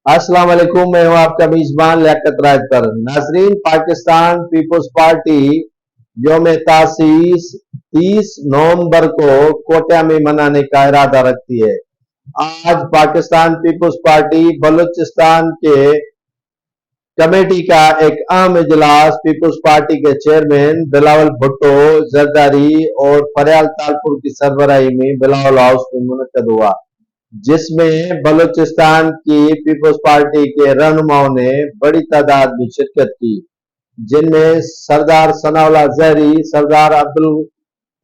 अस्सलाम वालेकुम, मैं हूं आपका मेजबान लियाकत राज। नाजरीन, पाकिस्तान पीपुल्स पार्टी यौम तासीस 30 नवंबर को कोटा में मनाने का इरादा रखती है। आज पाकिस्तान पीपुल्स पार्टी बलूचिस्तान के कमेटी का एक अहम इजलास पीपुल्स पार्टी के चेयरमैन बिलावल भुट्टो जरदारी और फरियाल तालपुर की सरबराही में बिलावल हाउस में मुनक्कद हुआ, जिसमें बलूचिस्तान की पीपल्स पार्टी के रहनुमाओं ने बड़ी तादाद में शिरकत की, जिनमें सरदार सनाउल्लाह जहरी, सरदार अब्दुल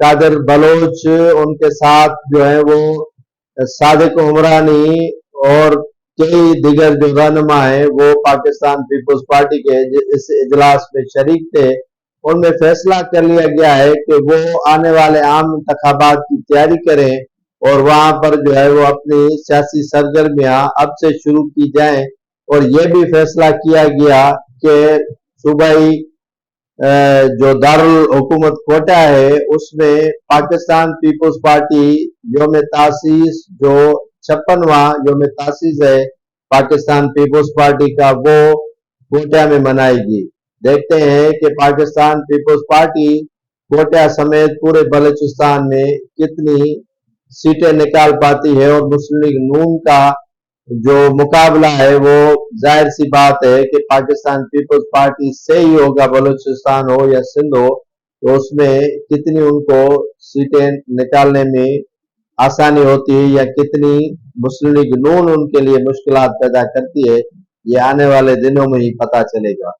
कादिर बलोच, उनके साथ जो है वो सादिक उमरानी और कई दिगर जो रहनुमा है वो पाकिस्तान पीपल्स पार्टी के इस इजलास में शरीक थे। उनमें फैसला कर लिया गया है कि वो आने वाले आम इंतखाबात की तैयारी करें और वहां पर जो है वो अपनी सियासी सरगर्मियां अब से शुरू की जाएं। और ये भी फैसला किया गया कि सूबाई जो दारुल हुकूमत कोटा है उसमें पाकिस्तान पीपुल्स पार्टी यौम तासीस जो 56वां यौम तासीस है पाकिस्तान पीपुल्स पार्टी का, वो कोटा में मनाएगी। देखते हैं कि पाकिस्तान पीपुल्स पार्टी कोटा समेत पूरे बलूचिस्तान में कितनी सीटें निकाल पाती है और मुस्लिम लीग नून का जो मुकाबला है वो जाहिर सी बात है कि पाकिस्तान पीपल्स पार्टी से ही होगा, बलूचिस्तान हो या सिंध हो, तो उसमें कितनी उनको सीटें निकालने में आसानी होती है या कितनी मुस्लिम लीग नून उनके लिए मुश्किलात पैदा करती है, ये आने वाले दिनों में ही पता चलेगा।